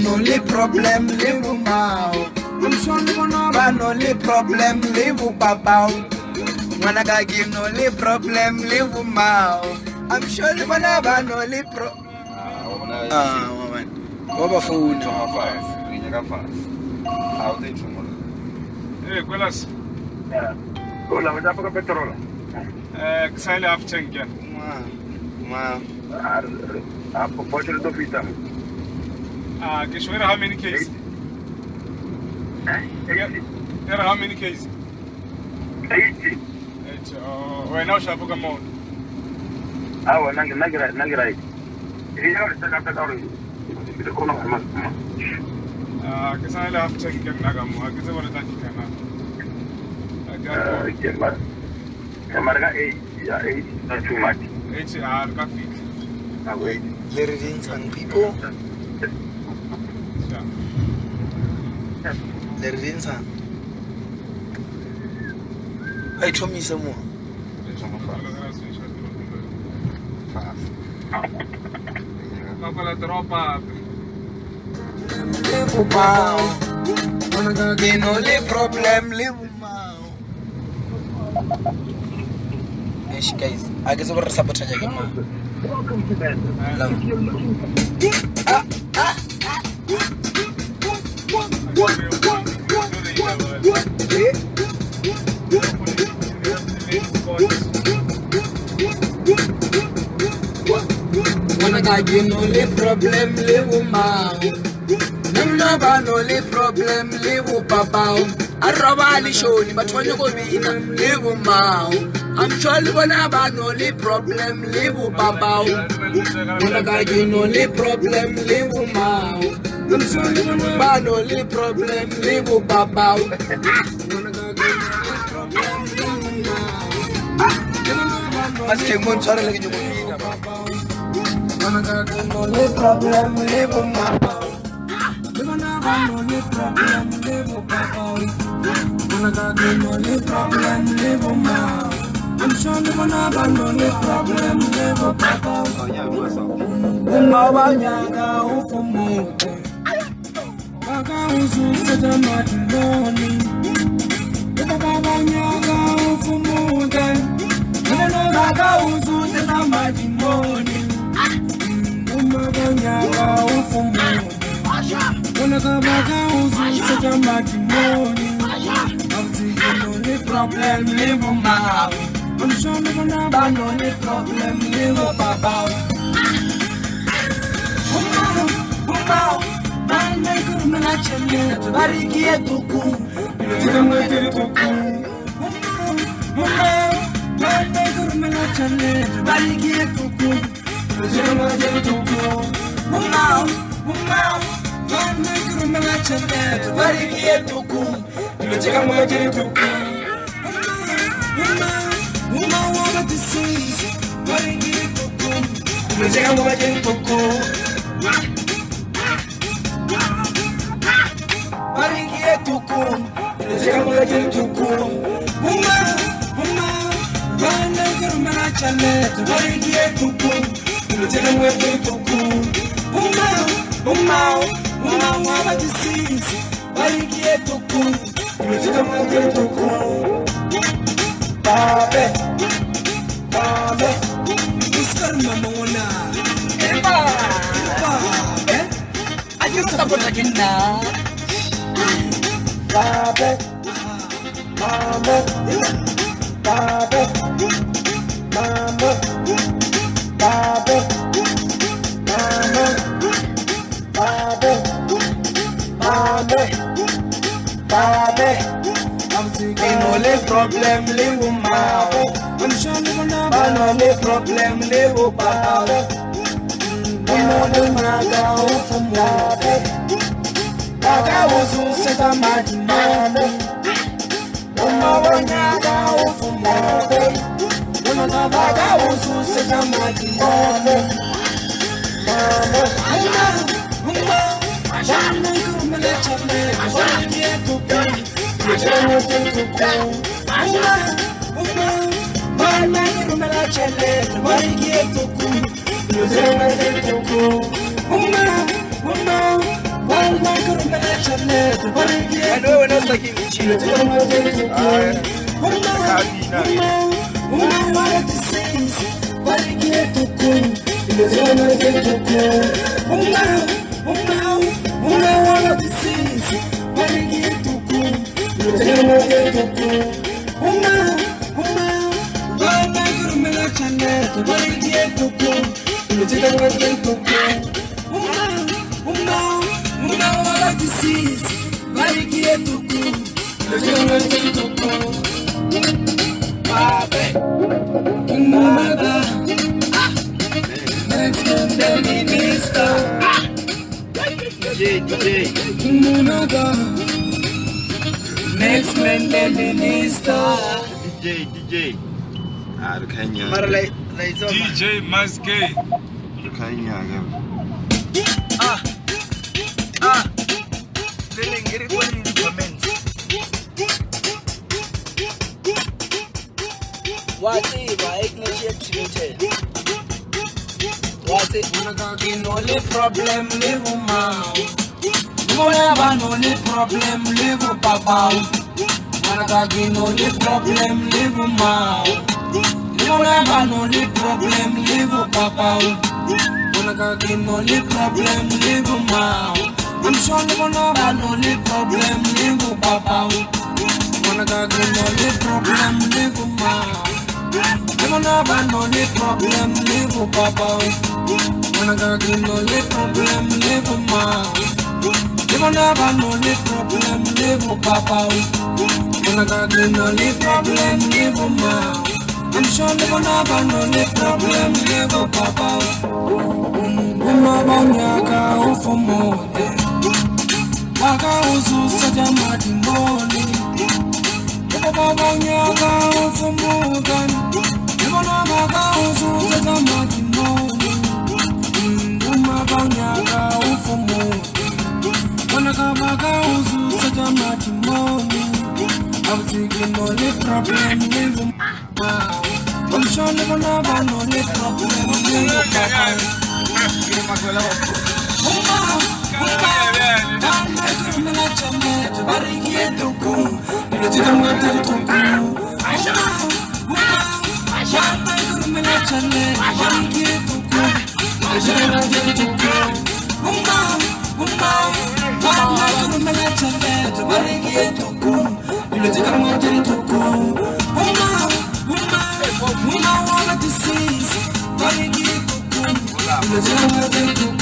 only problem live mau. I'm sure you know about only problem live babao. When I got give only problem live mau. I'm sure you know about only woman. What phone? How they chumul. Gulas. Hola, me llamo petrol. Ksale afchenke. Ma. Pode do pita. Kishwera how many cases? There how many cases? 80. When now shabuka mo. Nangirai. Here is the category. The corner. Ksale afchenke nagamu. Kizawala takikana. Marga 8 not too much. HR traffic. Leading some people. Leading some. I told me some more. Kapala tropa. Live mau. Gain only problem live mau. Yes, guys. I guess we're sabotage again, man. Welcome to bed. Love. If you're looking When I got you only problem live mau. Only problem live babao. Arabali shoni bathonya kobina live mau. I'm sure you wanna ban only problem live babao. When I got you only problem live mau. I'm sure you wanna ban only problem live babao. Mas que mon sore lagi jogo bina ba. When I got only problem live mau. Only problem live babao. When I got only problem live mau. I'm sure you wanna ban only problem live babao. Umawanyanga ufumuke. Baka uzuze jamadoni. Umawanyanga ufumuke. Baka uzuze jamadoni. Umawanyanga ufumuke. Baka uzuze jamadoni. I'm seeing only problem live mau. I'm sure you wanna ban only problem live babao. Umau, bana kurumela chende, barikie tuku, tukamwete tuku. Umau, bana kurumela chende, barikie tuku, tukamwete tuku. Umau, bana kurumela chende, barikie tuku, tukamwete tuku. Umau, what this is, barikie tuku, tukamwete tuku. Barikie tuku, tukamwete tuku. Umau, bana kurumela chende, barikie tuku, tukamwete tuku. Umau, what this is, barikie tuku, tukamwete tuku. Babe, iskar mamona. I just stop it again now. Babe, Babe, Babe, I'm thinking only problem live mau. I'm sure you wanna ban only problem live babao. Unaga ufumuke. Baka uzuze jamadoni. Unawanyaga ufumuke. Baka uzuze jamadoni. I know we're not talking with you. Next man, the minister. DJ. Arkanya. DJ Maskey. Arkanya. Feeling everybody in the comments. What's it? Why ignite Twitter? What's it? Only problem live only problem live papa. Only problem live only problem live papa. Only problem live I'm sure you wanna have only problem live papa. Only problem live you wanna have only problem live papa. Only problem live you wanna have only problem live papa. Only problem live I'm sure you wanna have only problem live papa. Umabanyaka ufumude Waka uzu saja madimoni Umabanyaka ufumude Umabanyaka uzu saja madimoni Umabanyaka ufumude Umabanyaka uzu saja madimoni I'm thinking only problem live I'm sure you wanna have only problem live papa. Let's